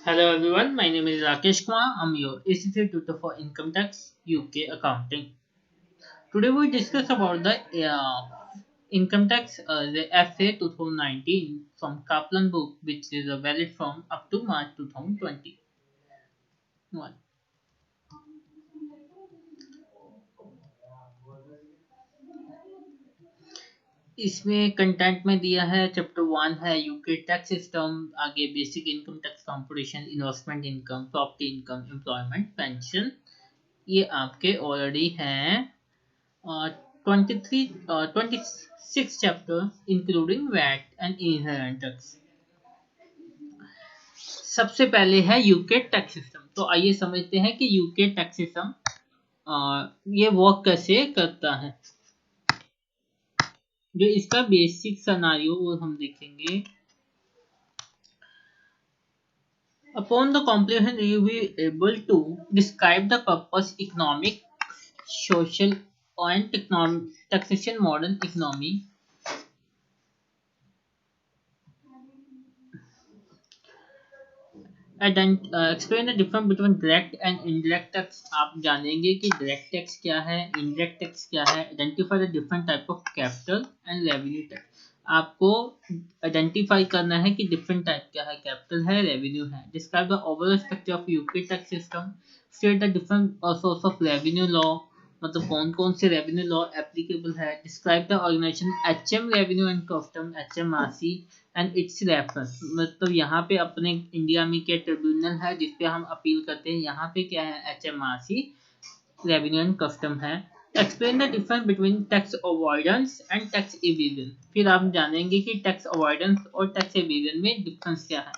Hello everyone, my name is Rakesh Kumar. I'm your ACC tutor for Income Tax UK Accounting. Today we discuss about the Income Tax the FA 2019 from Kaplan book, which is valid from up to March 2021. इसमें content में दिया है chapter 1 है UK tax system, आगे basic income tax competition, investment income, property income, employment, pension. ये आपके already हैं 23 26 chapter including VAT and inherent tax। सबसे पहले है यूके टैक्स सिस्टम। तो आइए समझते हैं कि यूके टैक्स सिस्टम ये वर्क कैसे करता है। जो इसका बेसिक सिनेरियो वो हम देखेंगे। Upon the completion you will be able to describe the purpose, economic, social and taxation model economy, explain the difference between direct and indirect tax. आप जानेंगे कि डायरेक्ट टैक्स क्या है, इनडायरेक्ट टैक्स क्या है। Identify the different type of capital and revenue tax. आपको identify करना है कि डिफरेंट टाइप क्या है, कैपिटल है, रेवेन्यू है। Describe the overall structure of UK tax system. State the different source of revenue law, मतलब कौन कौन से रेवेन्यू लॉ एप्लीकेबल है। Describe the organisation HM revenue and custom, HMRC and its reference. मतलब यहाँ पे अपने इंडिया में क्या ट्रिब्यूनल है जिसपे हम अपील करते हैं, यहाँ पे क्या है एचएमआरसी रेवेन्यू एंड कस्टम है। Explain the difference between tax avoidance and tax evasion. फिर आप जानेंगे कि टैक्स अवॉइडेंस और टैक्स एवेजन में डिफरेंस क्या है,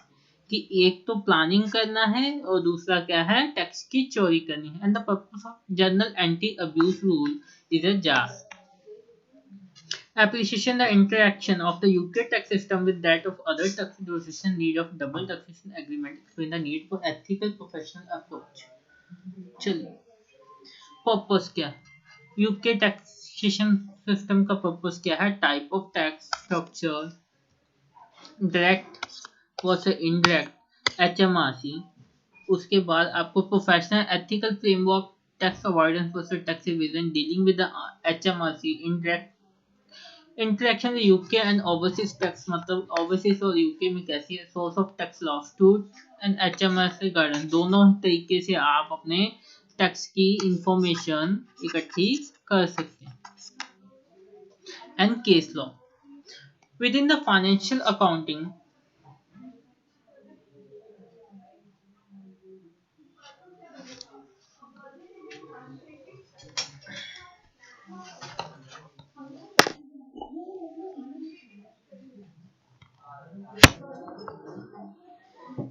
कि एक तो प्लानिंग करना है और दूसरा क्या है टैक्स की चोरी करनी है। And the purpose of general anti abuse rule is a just appreciation the interaction of the UK tax system with that of other tax jurisdictions, need of double taxation agreement, explain the need for ethical professional approach। चलिए purpose क्या है, UK taxation system का purpose क्या है। Type of tax structure, direct versus indirect, HMRC. उसके बाद आपको professional ethical framework, tax avoidance versus tax evasion, dealing with the HMRC, indirect interaction UK and overseas tax, मतलब overseas और UK में कैसी है। सोर्स ऑफ टैक्स लॉ, टूट and HMS के गाइडेंस। दोनों तरीके से आप अपने टैक्स की इंफॉर्मेशन इकट्ठी कर सकते हैं। And case law with in the financial accounting.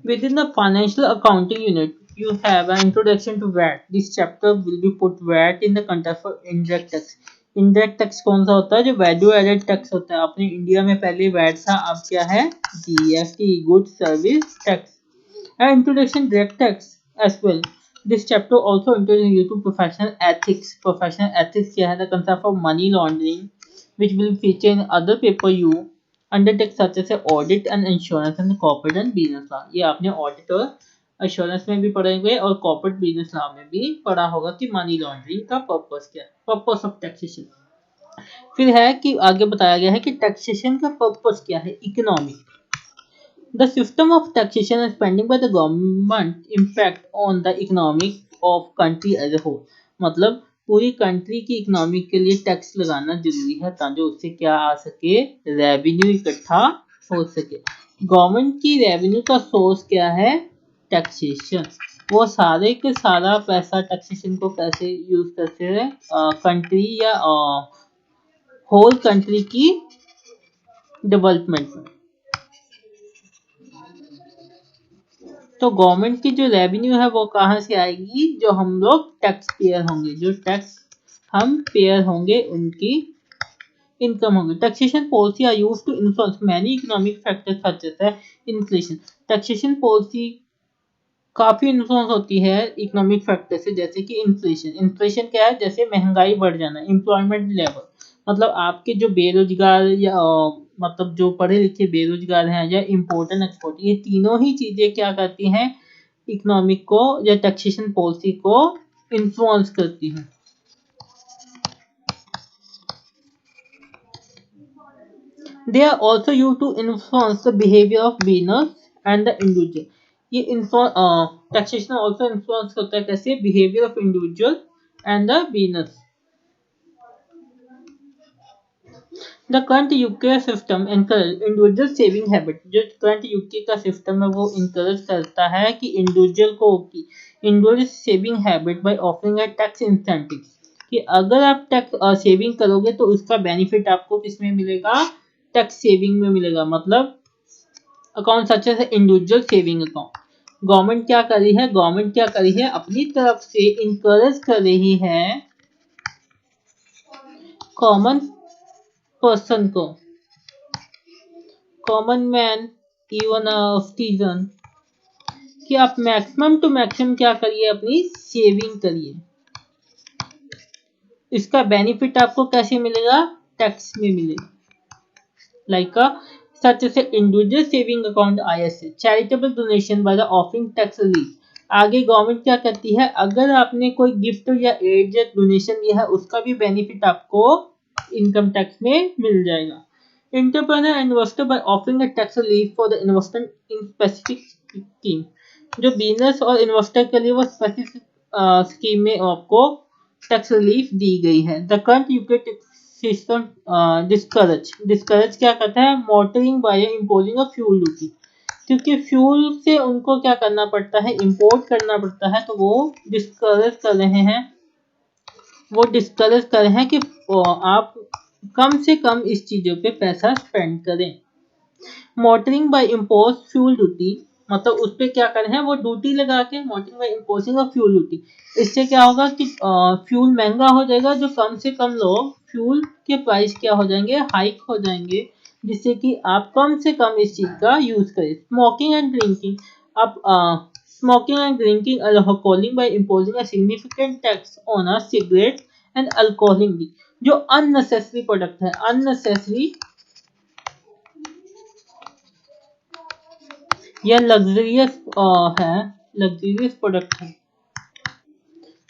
Within the financial accounting unit, you have an introduction to VAT. This chapter will be put VAT in the context of indirect tax. Indirect tax कौन सा होता है, जो value added tax होता है। अपने India में पहले वैट था, अब क्या है GST, good service tax. And introduction direct tax as well. This chapter also introduces you to professional ethics. Professional ethics क्या है, the concept of money laundering, which will feature in other paper you undertake such as audit and insurance and corporate and business law। ये आपने audit और insurance में भी पढ़ेंगे और corporate business law में भी पढ़ा होगा कि मनी लॉन्ड्रिंग का पर्पस क्या है, पर्पस ऑफ टैक्सेशन। फिर है कि आगे बताया गया है कि टैक्सेशन का पर्पस क्या है, economic. The system of taxation and spending by the government impact on the economic of country as a whole। मतलब पूरी कंट्री की इकोनॉमी के लिए टैक्स लगाना जरूरी है ताकि उससे क्या आ सके, रेवेन्यू इकट्ठा हो सके। गवर्नमेंट की रेवेन्यू का सोर्स क्या है, टैक्सेशन। वो सारे के सारा पैसा टैक्सेशन को कैसे यूज करते हैं, कंट्री या होल कंट्री की डेवलपमेंट में। तो गवर्नमेंट की जो रेवेन्यू है वो कहाँ से आएगी, जो हम लोग टैक्स पेयर होंगे, जो टैक्स हम पेयर होंगे उनकी इनकम होंगे। Taxation policy are used to influence many economic factors such as inflation. Taxation policy काफी इन्फ्लुएंस होती है इकोनॉमिक फैक्टर से, जैसे कि इन्फ्लेशन। इन्फ्लेशन क्या है, जैसे महंगाई बढ़ जाना। एम्प्लॉयमेंट लेवल, मतलब आपके जो बेरोजगार या मतलब जो पढ़े लिखे बेरोजगार हैं या इम्पोर्ट एंड एक्सपोर्ट, ये तीनों ही चीजें क्या करती हैं, इकोनॉमिक को या टैक्सेशन पॉलिसी को इन्फ्लुएंस करती है। They are also used to influence the behavior of business and the individual. ये taxation also influence करता है कैसे behavior of individual and the business. The current UK system encourage individual saving habit. जो current UK का system है वो encourage करता है कि individual को की individual saving habit by offering a tax incentive. कि अगर आप टैक्स सेविंग करोगे तो उसका बेनिफिट आपको किसमें मिलेगा, टैक्स सेविंग में मिलेगा। मतलब अकाउंट सच है इंडिविजुअल सेविंग अकाउंट। गवर्नमेंट क्या कर रही है, गवर्नमेंट क्या कर रही है, अपनी तरफ से इंकरेज कर रही है कॉमन पर्सन को, कॉमन मैन, इवन सिटीजन, कि आप मैक्सिमम टू मैक्सिमम क्या करिए, अपनी सेविंग करिए। इसका बेनिफिट आपको कैसे मिलेगा, टैक्स में मिलेगा। Like such as individual saving account ISA, charitable donation by the offering tax relief। आगे गवर्नमेंट क्या करती है, अगर आपने कोई गिफ्ट या एड या डोनेशन दिया है उसका भी बेनिफिट आपको इनकम टैक्स में मिल जाएगा। Entrepreneur and investor by offering a tax relief for the investment in specific scheme. जो बिजनेस और इन्वेस्टर के लिए वो स्पेसिफिक स्कीम में आपको टैक्स रिलीफ दी गई है। The current UK system discourage क्या करता है, motoring by imposing a fuel duty. क्योंकि फ्यूल से उनको क्या करना पड़ता है, इंपोर्ट करना पड़ता है, तो वो डिस्करेज कर रहे हैं, वो डिस्करेज कर रहे हैं कि आप कम से कम इस चीजों पे पैसा स्पेंड करें। Motoring by impose fuel duty, मतलब उस पर क्या कर रहे हैं, वो ड्यूटी लगा के motoring by imposing a fuel duty. इससे क्या होगा कि फ्यूल महंगा हो जाएगा, जो कम से कम लोग फ्यूल के प्राइस क्या हो जाएंगे, हाइक हो जाएंगे, जिससे कि आप कम से कम इस चीज का यूज करें। स्मोकिंग एंड ड्रिंकिंग, अब smoking and drinking alcoholing by imposing a significant tax on a cigarette and alcoholing, जो अननेसेसरी प्रोडक्ट है, अननेसेसरी या लग्जरियस है, लग्जरियस प्रोडक्ट है।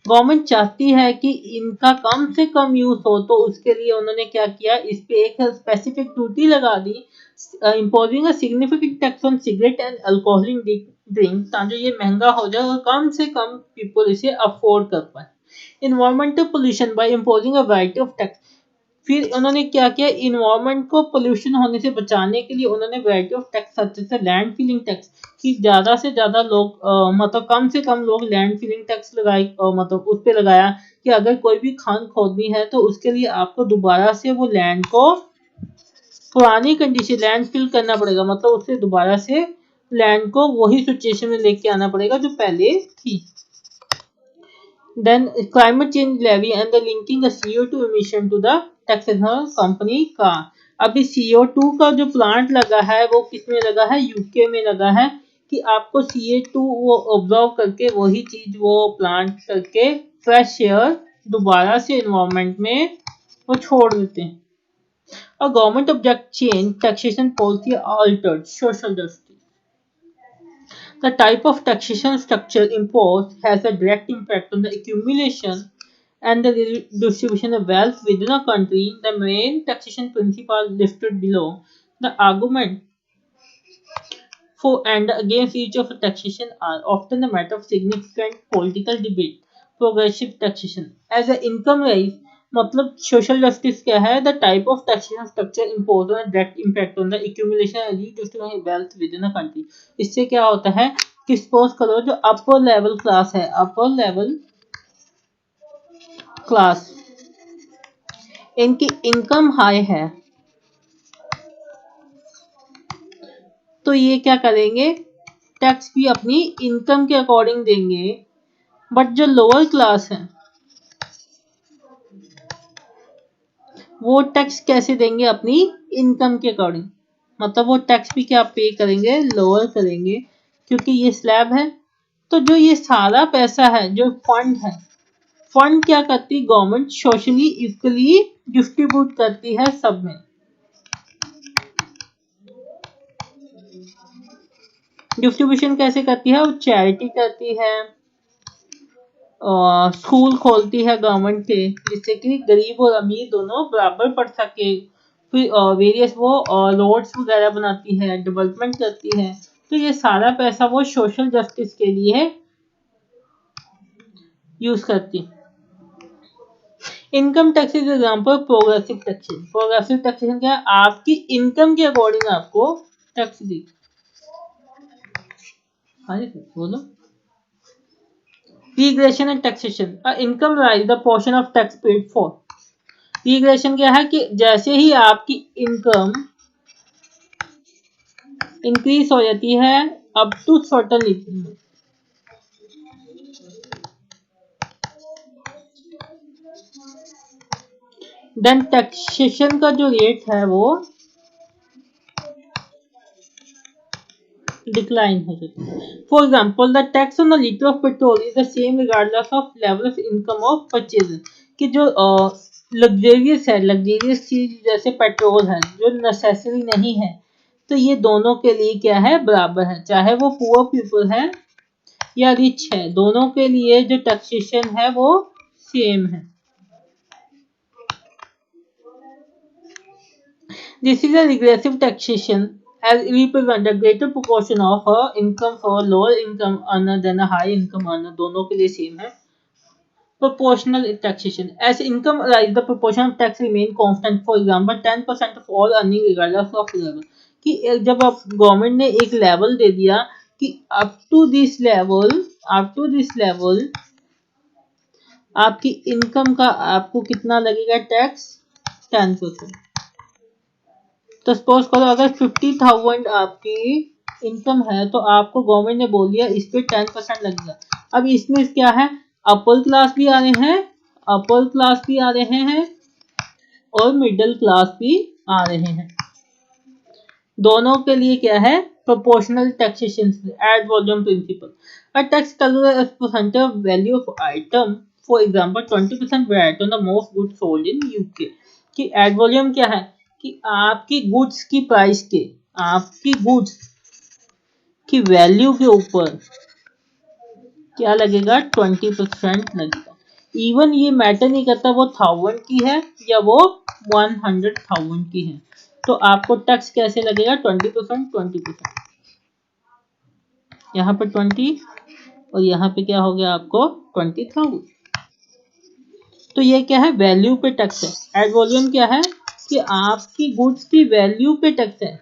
गवर्नमेंट चाहती है कि इनका कम से कम यूज हो, तो उसके लिए उन्होंने क्या किया, इस पे एक स्पेसिफिक ड्यूटी लगा दी, imposing a significant tax on cigarette and alcoholic drink, ताकि ये महंगा हो जाए और कम से कम पीपल इसे अफोर्ड कर पाए। Environmental pollution by imposing a variety of tax, फिर उन्होंने क्या किया, इन्वायरमेंट को पोल्यूशन होने से बचाने के लिए उन्होंने वैरायटी ऑफ टैक्स सच से लैंड फिलिंग टैक्स, कि ज्यादा से ज्यादा लोग मतलब कम से कम लोग लैंड फिलिंग टैक्स लगाए, मतलब उस पे लगाया कि अगर कोई भी खान खोदनी है तो उसके लिए आपको दोबारा से वो लैंड को पुरानी कंडीशन लैंड फिल करना पड़ेगा, मतलब उससे दोबारा से लैंड को वही सिचुएशन में लेके आना पड़ेगा जो पहले थी। Then climate change levy and the linking the CO2 emission to the taxation company का। अभी CO2 का जो प्लांट लगा है वो किसमें लगा है, यूके में लगा है, कि आपको CO2 वो ऑब्जर्व करके वही चीज वो प्लांट करके फ्रेश एयर दोबारा से एनवायरनमेंट में वो छोड़ देते हैं। A government object change taxation policy altered social justice। The type of taxation structure imposed has a direct impact on the accumulation and the distribution of wealth within a country. The main taxation principles listed below. The argument for and against each of the taxation are often a matter of significant political debate. Progressive taxation as an income rise, मतलब social justice क्या है, the type of taxation structure impose on direct impact on the accumulation and redistribution wealth with in a country. इससे क्या होता है कि suppose करो जो अपर लेवल क्लास है, अपर लेवल क्लास, इनकी इनकम हाई है, तो ये क्या करेंगे, टैक्स भी अपनी इनकम के अकॉर्डिंग देंगे। बट जो लोअर क्लास है वो टैक्स कैसे देंगे, अपनी इनकम के अकॉर्डिंग, मतलब वो टैक्स भी क्या पे करेंगे, लोअर करेंगे, क्योंकि ये स्लैब है। तो जो ये सारा पैसा है, जो फंड है, फंड क्या करती, गवर्नमेंट सोशली इक्वली डिस्ट्रीब्यूट करती है सब में। डिस्ट्रीब्यूशन कैसे करती है? वो चैरिटी करती है, स्कूल खोलती है गवर्नमेंट के, जिससे कि गरीब और अमीर दोनों बराबर पढ़ सके। फिर वेरियस वो रोड्स वगैरह बनाती है, डेवलपमेंट करती है। तो ये सारा पैसा वो सोशल जस्टिस के लिए यूज करती है। Income tax is example progressive taxation. Progressive taxation क्या है? आपकी इनकम के अकॉर्डिंग आपको टैक्स दी। हाँ जी बोलो। Regression and taxation. A income rise the portion of tax paid for. Regression क्या है कि जैसे ही आपकी इनकम इंक्रीज हो जाती है up to certain limit, then taxation का जो रेट है वो डिक्लाइन हो जाता है। For example the tax on the litre of petrol is the same regardless of level of income of purchase. कि जो लग्जेरियस है, लग्जेरियस चीज जैसे पेट्रोल है जो नेसेसरी नहीं है, तो ये दोनों के लिए क्या है? बराबर है। चाहे वो पुअर पीपल है या रिच है, दोनों के लिए जो टैक्सेशन है वो सेम है। This is a regressive taxation as represent a greater proportion of her income for lower income earner than a high income earner। दोनों के लिए सेम है। Proportional taxation, as income rise the proportion of tax remain constant। for example 10% of all earning regardless of level। कि जब आप government ने एक level दे दिया कि अप टू दिस लेवल आपकी इनकम का आपको कितना लगेगा टैक्स? 10%। तो सपोज करो अगर 50,000 आपकी इनकम है तो आपको गवर्नमेंट ने बोल दिया इस पे 10% लगेगा। अब इसमें क्या है? अपर क्लास भी आ रहे हैं, अपर क्लास भी आ रहे हैं और मिडिल क्लास भी आ रहे हैं। दोनों के लिए क्या है? Proportional taxation at volume principle. A tax calculated as percentage of value of item. For example 20% VAT on the most goods sold in UK. कि एड वॉल्यूम क्या है? कि आपकी गुड्स की प्राइस के, आपकी गुड्स की वैल्यू के ऊपर क्या लगेगा? 20% लगेगा। इवन ये मैटर नहीं करता वो 1000 की है या वो 100,000 की है, तो आपको टैक्स कैसे लगेगा? 20%। यहाँ पे 20 और यहाँ पे क्या हो गया आपको? 20,000। तो ये क्या है? वैल्यू पे टैक्स है। एड वॉल्यूम क्या है? कि आपकी गुड्स की वैल्यू पे टैक्स है।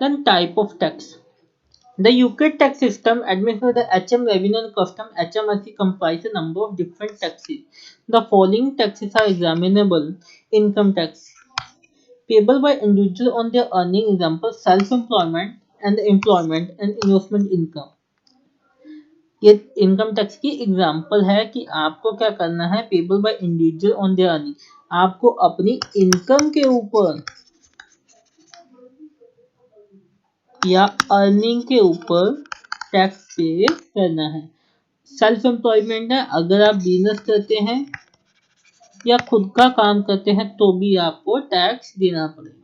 Then type of tax. The UK tax system administered by the HM Revenue and Custom HMRC comprises a number of different taxes. The following taxes are examinable: income tax payable by individuals on their earning, example self-employment and employment and investment income। ये income tax की example है कि आपको क्या करना है? Payable by individual on their earning, आपको अपनी इनकम के ऊपर या अर्निंग के ऊपर टैक्स पे करना है। सेल्फ एम्प्लॉयमेंट है, अगर आप बिजनेस करते हैं या खुद का काम करते हैं तो भी आपको टैक्स देना पड़ेगा।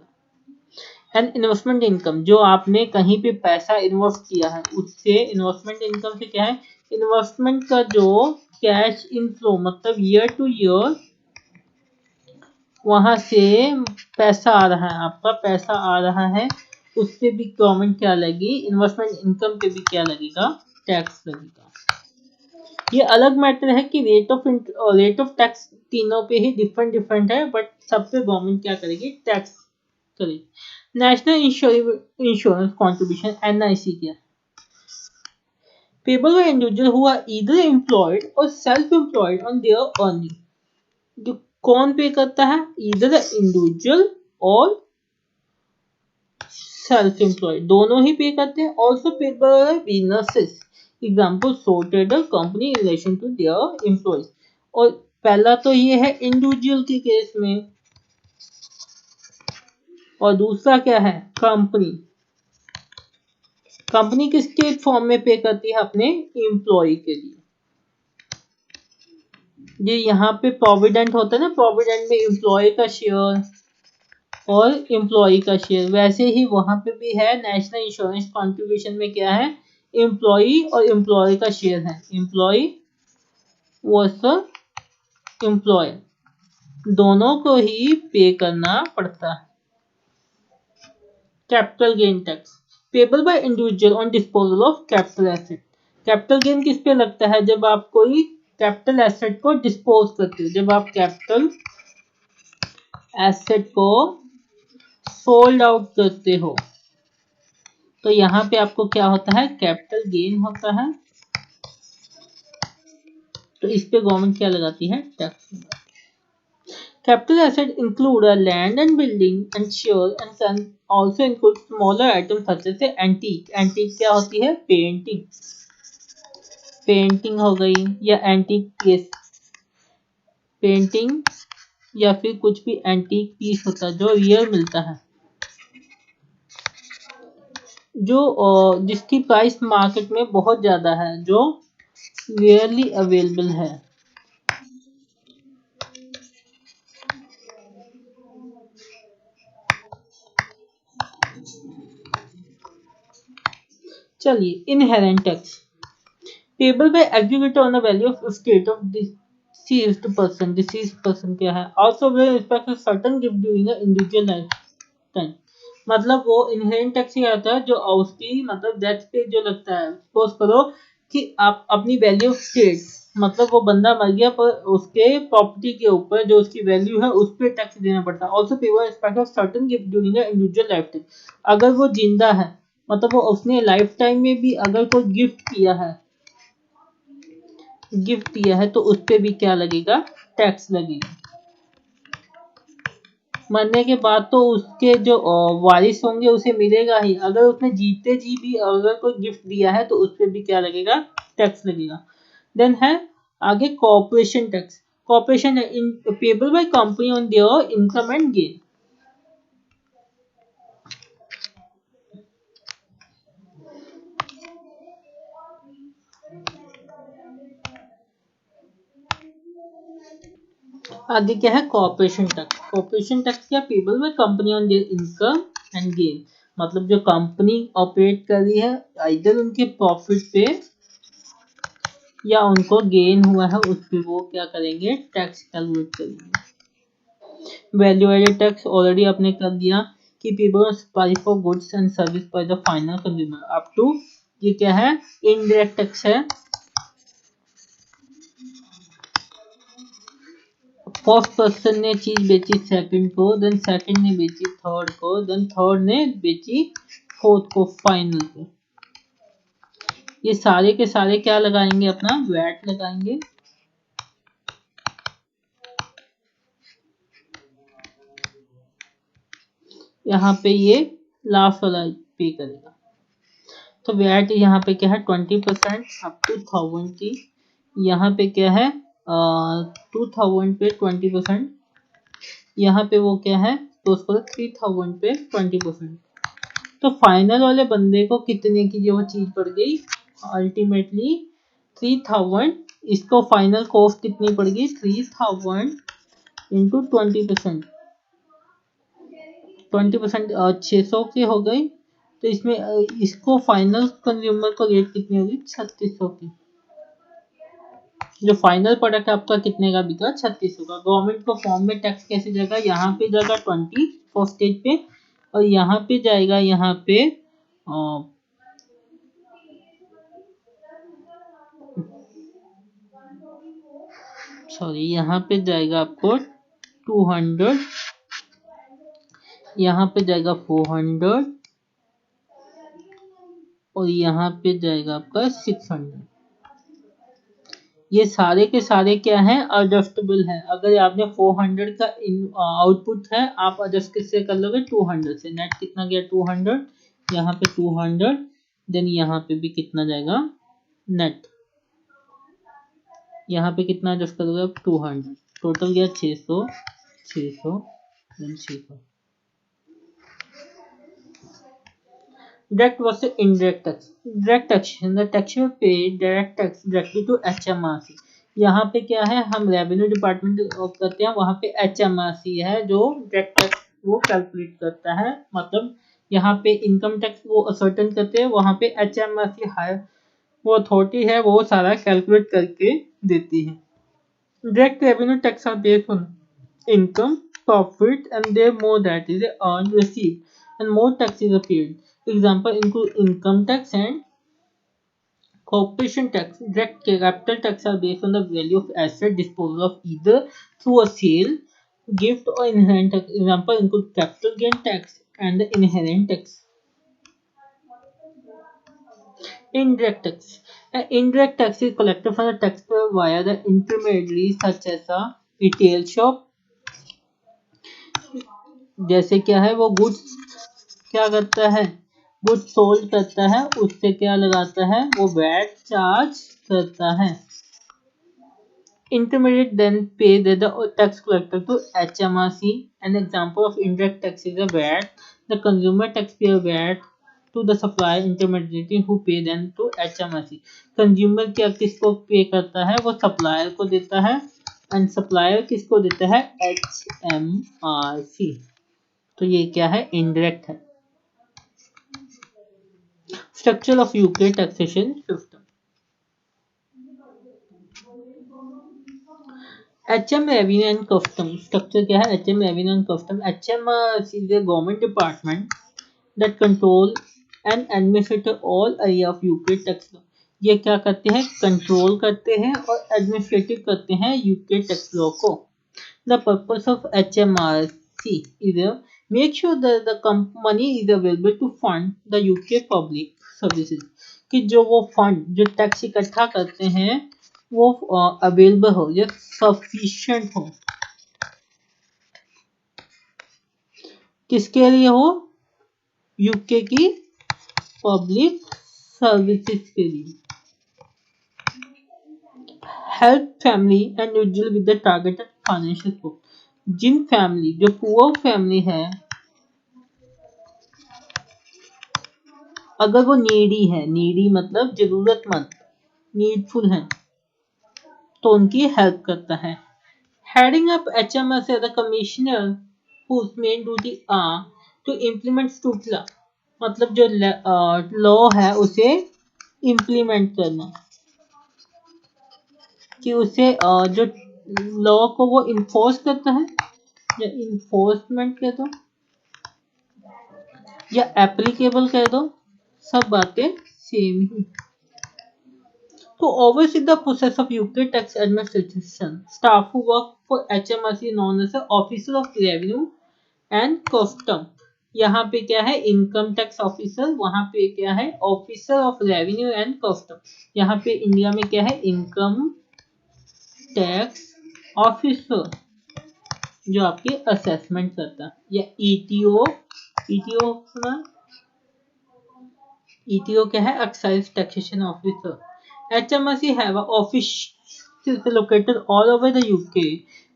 एंड इन्वेस्टमेंट इनकम, जो आपने कहीं पे पैसा इन्वेस्ट किया है उससे, इन्वेस्टमेंट इनकम से क्या है? इन्वेस्टमेंट का जो कैश इनफ्लो मतलब ईयर टू ईयर वहां से पैसा आ रहा है, आपका पैसा आ रहा है, उससे भी गवर्नमेंट क्या लगेगी? इन्वेस्टमेंट इनकम पे भी क्या लगेगा? टैक्स लगेगा। ये अलग मैटर है कि रेट ऑफ टैक्स तीनों पे ही डिफरेंट है, बट सब पे गवर्नमेंट क्या करेगी? टैक्स करेगी। नेशनल इंश्योरेंस कॉन्ट्रीब्यूशन NIC क्या है? People or individual who are either employed or self-employed on their earning। जो कौन पे करता है? either the individual और self-employed, दोनों ही पे करते हैं। also paid by businesses, example sole trader company in relation to their employees। और पहला तो ये है इंडिविजुअल के केस में, और दूसरा क्या है? कंपनी। कंपनी किसके फॉर्म में पे करती है? अपने एम्प्लॉय के लिए। ये यहाँ पे प्रोविडेंट होता है ना, प्रोविडेंट में एम्प्लॉय का शेयर और एम्प्लॉय का शेयर, वैसे ही वहां पे भी है नेशनल इंश्योरेंस कॉन्ट्रीब्यूशन में क्या है, एम्प्लॉय और एम्प्लॉय का शेयर है, एम्प्लॉय वर्सेस एम्प्लॉय दोनों को ही पे करना पड़ता है। Capital gain tax payable by individual on disposal of capital asset. Capital gain किस पे लगता है, जब आप कोई कैपिटल एसेट को डिस्पोज करते हो, जब आप कैपिटल एसेट को सोल्ड आउट करते हो तो यहाँ पे आपको क्या होता है, कैपिटल गेन होता है, तो इस पे गवर्नमेंट क्या लगाती है, tax. Capital assets include a land and building and share and can also include smaller items such as antique। Antique क्या होती है, पेंटिंग, पेंटिंग हो गई, या एंटीक पीस, पेंटिंग या फिर कुछ भी एंटीक पीस होता है जो रियल मिलता है, जो जिसकी प्राइस मार्केट में बहुत ज्यादा है, जो रेयरली अवेलेबल है। चलिए, inherent tax payable by executive on the value of state of deceased person. Deceased person क्या है, also with respect to certain gift during a individual life time. मतलब वो इनहेरेंट टैक्स ही आता है जो उसकी मतलब डेथ पे जो लगता है। सपोज करो कि आप अपनी वैल्यू ऑफ स्टेट, मतलब वो बंदा मर गया पर उसके प्रॉपर्टी के ऊपर जो उसकी वैल्यू है उस पर टैक्स देना पड़ता है। Also payable respect of certain gift during a individual life time. अगर वो जिंदा है, मतलब वो उसने लाइफ टाइम में भी अगर कोई गिफ्ट दिया है तो उस पे भी क्या लगेगा, टैक्स लगेगा। मरने के बाद तो उसके जो वारिस होंगे उसे मिलेगा ही, अगर उसने जीते जी भी अगर कोई गिफ्ट दिया है तो उस पे भी क्या लगेगा, टैक्स लगेगा। देन है आगे corporation tax. Corporation in payable by company on their income and gain. आगे क्या है, कॉर्पोरेशन टैक्स। कॉर्पोरेशन टैक्स क्या, payable by company on their income and gain. मतलब जो कंपनी ऑपरेट कर रही है इधर उनके प्रॉफिट पे या उनको गेन हुआ है उस पे वो क्या करेंगे, टैक्स कैलकुलेट करेंगे। वैल्यू एडेड टैक्स ऑलरेडी आपने कर दिया कि people price for goods and service by the final consumer up to, ये क्या है, इनडायरेक्ट टैक्स है। फर्स्ट पर्सन ने चीज बेची सेकंड को, देन सेकंड ने बेची थर्ड को, देन थर्ड ने बेची फोर्थ को, फाइनल को। ये सारे के सारे क्या लगाएंगे, अपना वैट लगाएंगे। यहाँ पे ये लास्ट वाला पे करेगा। तो वैट यहाँ पे क्या है 20% अप टू 1000 की। यहाँ पे क्या है 2000 पे 20%। यहाँ पे वो क्या है तो उसको 3000 पे 20%। तो फाइनल वाले बंदे को कितने की जो चीज पड़ गई, अल्टीमेटली 3000। इसको फाइनल कॉस्ट कितनी पड़ गई, 3000 इंटू 20%। 20% 600 की हो गई। तो इसमें इसको फाइनल कंज्यूमर को रेट कितनी होगी, 3600 की। जो फाइनल प्रोडक्ट आपका कितने का बिका, 3600 का। गवर्नमेंट को फॉर्म में टैक्स कैसे जाएगा, यहाँ पे जाएगा 20 फर्स्ट स्टेज पे, और यहाँ पे जाएगा, यहाँ पे सॉरी यहाँ पे जाएगा आपको 200, यहाँ पे जाएगा 400 और यहाँ पे जाएगा आपका 600। ये सारे के सारे क्या हैं, एडजस्टेबल है। अगर आपने 400 का आउटपुट है, आप एडजस्ट किससे कर लोगे, 200 से। नेट कितना गया 200, यहाँ पे 200, देन यहाँ पे भी कितना जाएगा नेट, यहाँ पे कितना एडजस्ट करोगे आप 200, टोटल गया 600, 600 then 600। Direct versus indirect tax. Direct taxation. The taxpayer pay direct tax directly to HMRC. यहाँ पे क्या है, हम रेवेन्यू डिपार्टमेंट करते हैं, वहाँ पे HMRC है जो डायरेक्ट टैक्स वो कैलकुलेट करता है। मतलब यहाँ पे इनकम टैक्स वो असर्टेन करते हैं, वहाँ पे HMRC हायर वो अथॉरिटी है, वो सारा कैलकुलेट करके देती है। Direct revenue tax are based on income, profit, and there more that is earned, received, and more taxes are paid. Example include income tax and corporation tax. Direct capital tax are based on the value of asset disposal of either through a sale, gift, or inherent tax. Example include capital gain tax and the inherent tax. Indirect tax. Indirect tax is collected from the taxpayer via the intermediaries such as a retail shop. जैसे क्या है, वो goods क्या करता है, goods sold करता है, उससे क्या लगाता है, वो वैट चार्ज करता है। Intermediate then pay the tax collector to HMRC. An example of indirect tax is a VAT. The consumer taxpayer VAT to the supplier intermediary who pay then to HMRC. Consumer क्या किसको पे करता है, वो supplier को देता है, and supplier किसको देता है, HMRC। तो ये क्या है, इनडायरेक्ट है। Structure of UK taxation system. HM Revenue and Custom structure क्या है, HM Revenue and Custom। HM is a government department that control and administer all area of UK tax law। ये क्या करते हैं, कंट्रोल करते हैं और एडमिनिस्ट्रेटिव करते हैं यूके टैक्स लॉ को। The purpose of HMRC is to make sure that the money is available to fund the UK public services। कि जो वो फंड जो टैक्स इकट्ठा करते हैं वो अवेलेबल हो या सफिशिएंट हो, किसके लिए हो, यूके की पब्लिक सर्विसेज के लिए। Help family and individual with the targeted financial support. जिन फैमिली जो पुअर फैमिली है, अगर वो नीडी है, नीडी मतलब जरूरतमंद, नीडफुल है, तो उनकी हेल्प करता है। Heading up HMRC as the commissioner whose main duty are to implement state law। मतलब जो लॉ है उसे इम्प्लीमेंट करना, कि उसे जो लॉ को वो इन्फोर्स करता है, या इन्फोर्समेंट कह दो या एप्लीकेबल कह दो, सब बातें same he. To oversee the process of UK tax administration, staff who work for HMRC known as Officer of Revenue and Custom। यहाँ पे क्या है, इनकम टैक्स ऑफिसर, वहाँ पे क्या है, officer of revenue and custom. यहाँ पे इंडिया में क्या है, इनकम टैक्स ऑफिसर जो आपकी असेसमेंट करता है, या ईटीओ। ईटीओ सुना, ईटीओ क्या है, excise taxation officer. HMRC have offices located all over the UK,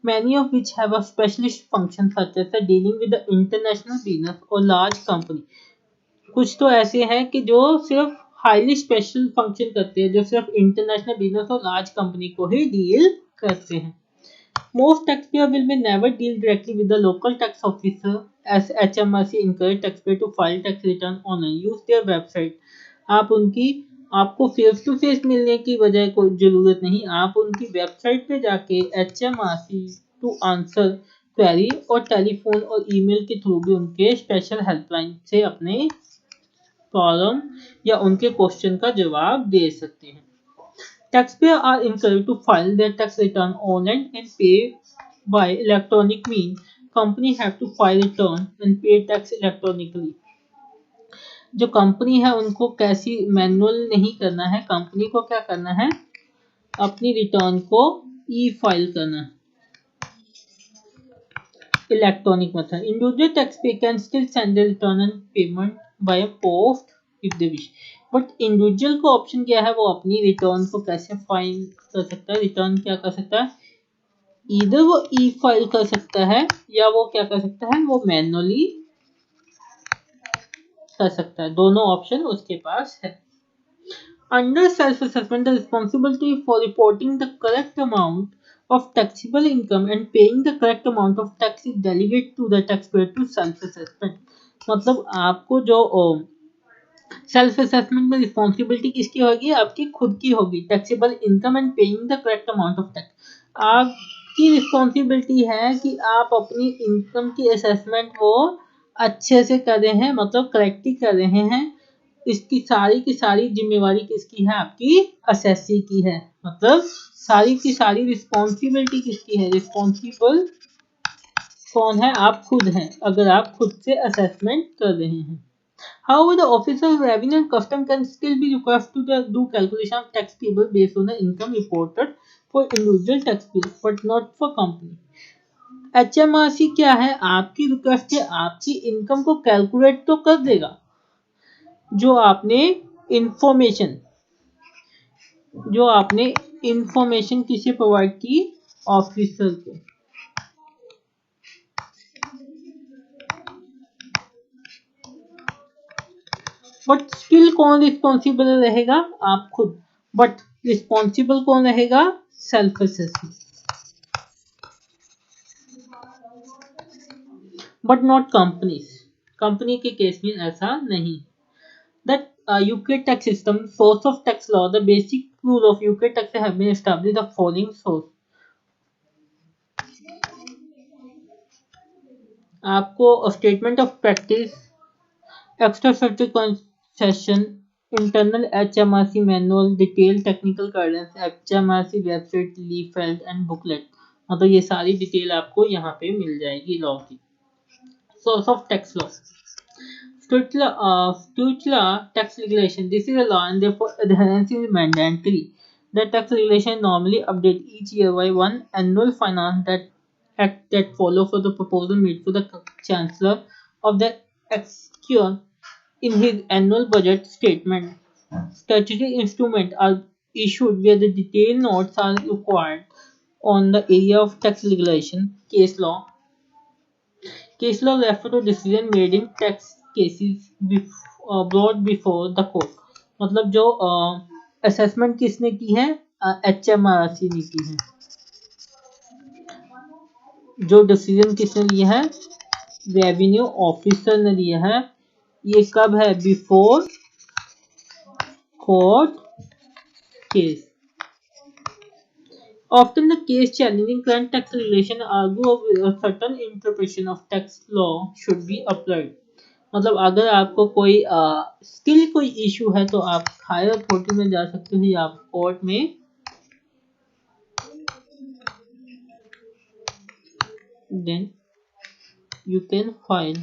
many of which have a specialist function such as dealing with the international business or large company। कुछ तो ऐसे हैं कि जो सिर्फ हाईली स्पेशल फंक्शन करते हैं, जो सिर्फ इंटरनेशनल बिजनेस और लार्ज कंपनी को ही डील करते हैं। Most taxpayer will be never deal directly with the local tax officer as HMRC encourage taxpayer to file tax return online, use their website। आपको face to face मिलने की वजह कोई जरूरत नहीं, आप उनकी वेबसाइट पे जाके HMRC टू आंसर क्वेरी और टेलीफोन और ईमेल के थ्रू भी उनके स्पेशल हेल्पलाइन से अपने प्रॉब्लम या उनके क्वेश्चन का जवाब दे सकते हैं। Taxpayers are encouraged to file their tax return online and pay by electronic means। Company have to file return and pay tax electronically। जो कंपनी है उनको कैसी मैनुअल नहीं करना है, कंपनी को क्या करना है, अपनी रिटर्न को ई फाइल करना है, electronic method. Individual taxpayer can still send the return and payment by post if they wish. But individual को ऑप्शन क्या है, वो अपनी रिटर्न को कैसे फाइल कर सकता है, रिटर्न क्या कर सकता है, इधर वो ई फाइल कर सकता है या वो क्या कर सकता है, वो मैनुअली कर सकता है, दोनों ऑप्शन उसके पास है। Under self-assessment, the responsibility for reporting the correct amount of taxable income and paying the correct amount of tax is delegated to the taxpayer to self-assessment. मतलब आपको जो सेल्फ असेसमेंट में रिस्पॉन्सिबिलिटी किसकी होगी, आपकी खुद की होगी, taxable income and paying the correct amount of tax. आपकी रिस्पॉन्सिबिलिटी है कि आप अपनी इनकम की असेसमेंट वो अच्छे से कर रहे हैं, मतलब करेक्टली कर रहे हैं। इसकी सारी की सारी जिम्मेवारी किसकी है, आपकी असेसी की है। मतलब सारी की सारी रिस्पॉन्सिबिलिटी किसकी है, रिस्पॉन्सिबल कौन है, आप खुद हैं, अगर आप खुद से असेसमेंट कर रहे हैं। However, the Office of Revenue and Custom can still be required to do calculation of tax payable based on the income reported for individual taxpayers, but not for company. HMRC क्या है, आपकी request है, आपकी income को calculate तो कर देगा, जो आपने इंफॉर्मेशन किसे प्रोवाइड की, ऑफिसर को। बट स्टिल कौन रिस्पॉन्सिबल रहेगा, आप खुद। बट रिस्पॉन्सिबल कौन रहेगा, self assessment. But not companies, company के केस में ऐसा नहीं। That UK tax system, source of tax law, the basic rule of UK tax have been established the following source. आपको statement of practice, extra statutory concession, internal HMRC manual, detail technical guidance, HMRC website, leaflet and booklet, मतलब ये सारी detail आपको यहाँ पे मिल जाएगी law की। Source of tax law, state law tax regulation. This is a law and therefore adherence is mandatory. The tax regulation normally update each year by one annual finance that act that follow for the proposal made to the Chancellor of the Exchequer in his annual budget statement. Statutory instruments are issued where the detailed notes are required on the area of tax regulation. Case law. Case law refer to decision made in tax cases brought before the court. मतलब जो assessment किसने की है, HMRC ने की है। जो decision किसने लिया है, रेवेन्यू ऑफिसर ने लिया है। ये कब है, before court case. Often the case challenging current tax regulation argue a certain interpretation of tax law should be applied. मतलब अगर आपको कोई स्किल कोई इशू है तो आप हायर अथॉरिटी में जा सकते हो या आप कोर्ट में then you can file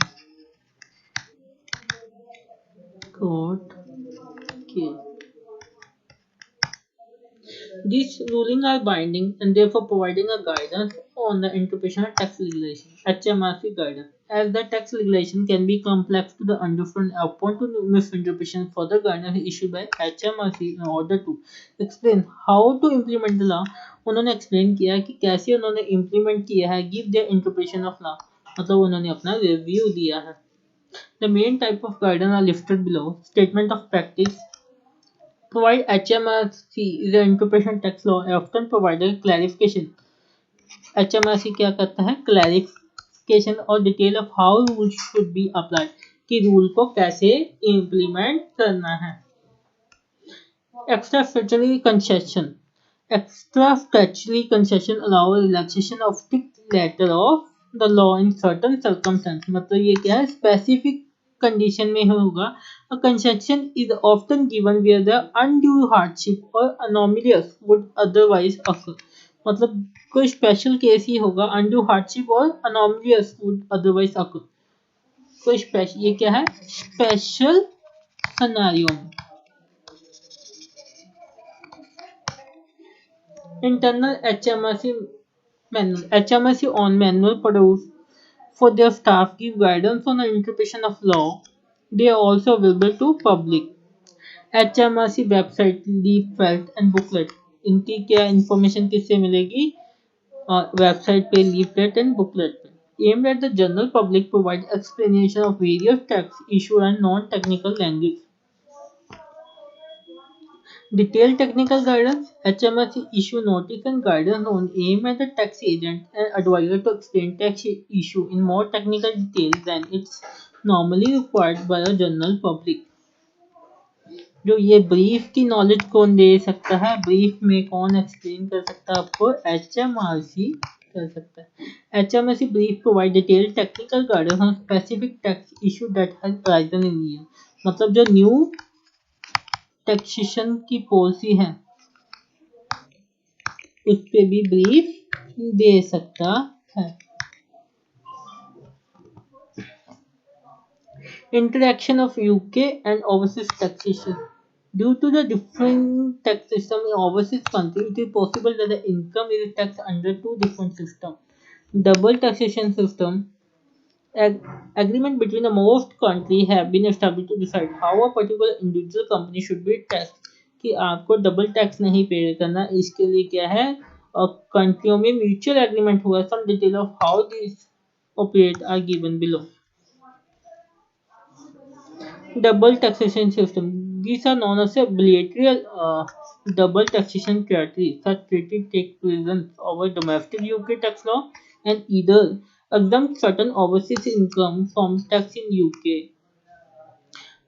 court case. These rulings are binding and therefore providing a guidance on the interpretation of tax regulation. HMRC guidance. As the tax regulation can be complex to the understand, open to misinterpretation, further guidance is issued by HMRC in order to explain how to implement the law. उन्होंने explain किया कि कैसे उन्होंने implement किया है, give their interpretation of law, मतलब उन्होंने अपना review दिया है। The main type of guidance are listed below. Statement of practice. Provide HMRC is an interpretation tax law often provided clarification. HMRC क्या करता है, क्लैरिफिकेशन और detail of how rule should be applied, कि rule को कैसे implement करना है। Extra statutory concession, extra statutory concession allow relaxation of strict letter of the law in certain circumstance, मतलब ये क्या है, स्पेसिफिक कंडीशन में होगा। A concession is often given where the undue hardship or anomalous would otherwise occur. मतलब कोई special case ही होगा, undue hardship और anomalous would otherwise occur। कोई स्पेशल, ये क्या है, स्पेशल सिनेरियो में। Internal HMRC manual. HMRC on manual produced for their staff give guidance on the interpretation of law. They are also available to public. HMRC website, leaflet and booklet, इनकी क्या information किससे मिलेगी, website पे, leaflet and booklet पे। Aimed at the general public, provide explanation of various tax issue and non-technical language. Detailed technical guidance. HMRC issue notice and guidance on aim at the tax agent and advisor to explain tax issue in more technical detail than it's normally required by a general public. जो ये brief की knowledge कौन दे सकता है, brief में कौन explain कर सकता है आपको, HMRC कर सकता है। HMRC brief provide detailed technical guidance on specific tax issue that has arisen in year। मतलब जो न्यू टैक्सेशन की पॉलिसी है उस पे भी ब्रीफ दे सकता है। Interaction of UK and overseas taxation. Due to the different tax system in overseas countries, it is possible that the income is taxed under two different systems. Double taxation system. Agreement between the most countries have been established to decide how a particular individual company should be taxed। कि आपको double tax नहीं पे करना, इसके लिए क्या है और कंट्रियों में म्यूचुअल एग्रीमेंट हुआ। Some detail of how this operate are given below. Double taxation system. These are known as a bilateral double taxation treaty. Such treaty take precedence over domestic UK tax law and either exempt certain overseas income from tax in UK,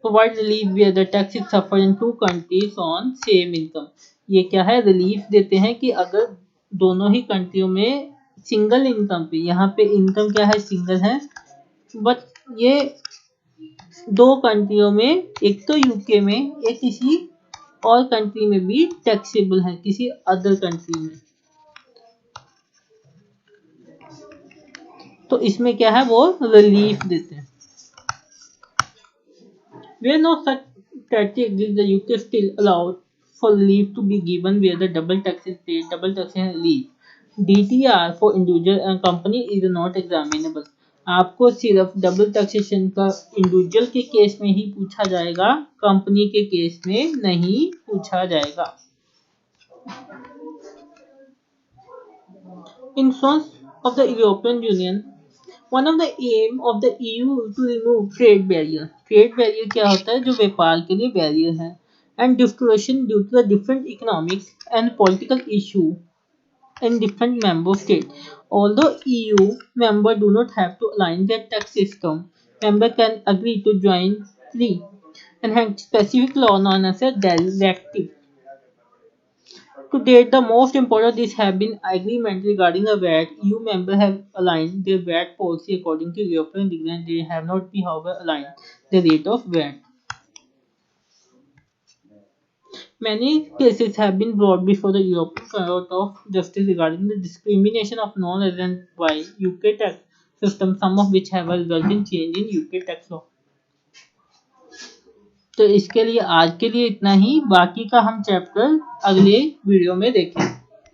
provide relief where the tax is suffered in two countries on same income। ये क्या है, relief देते हैं कि अगर दोनों ही कंट्रियों में single income पे, यहाँ पे इनकम क्या है, सिंगल है, बट ये दो कंट्रियों में, एक तो यूके में, एक किसी और कंट्री में भी टैक्सेबल है, किसी अदर कंट्री में। तो इसमें क्या है, वो रिलीफ देते हैं। Where no such treaty exists, the UK still allowed for relief to be given where the double tax is paid, double taxation relief। DTR for individual and company is not examinable। आपको सिर्फ double taxation का individual के case में ही पूछा जाएगा, company के case में नहीं पूछा जाएगा। Influence of the European Union। One of the aim of the EU to remove trade barrier। Trade barrier क्या होता है, जो व्यापार के लिए बैरियर है। And discrimination due to the different economic and political issue in different member states। Although EU members do not have to align their tax system, members can agree to join free and hence specific law known as a directive। To date, the most important these have been agreement regarding the VAT। EU members have aligned their VAT policy according to European regulation। They have not been, however, aligned the rate of VAT। Many cases have been brought before the European Court of Justice regarding the discrimination of non-residents by UK tax system, some of which have resulted in change in UK tax law। तो इसके लिए आज के लिए इतना ही, बाकी का हम चैप्टर अगले वीडियो में देखेंगे।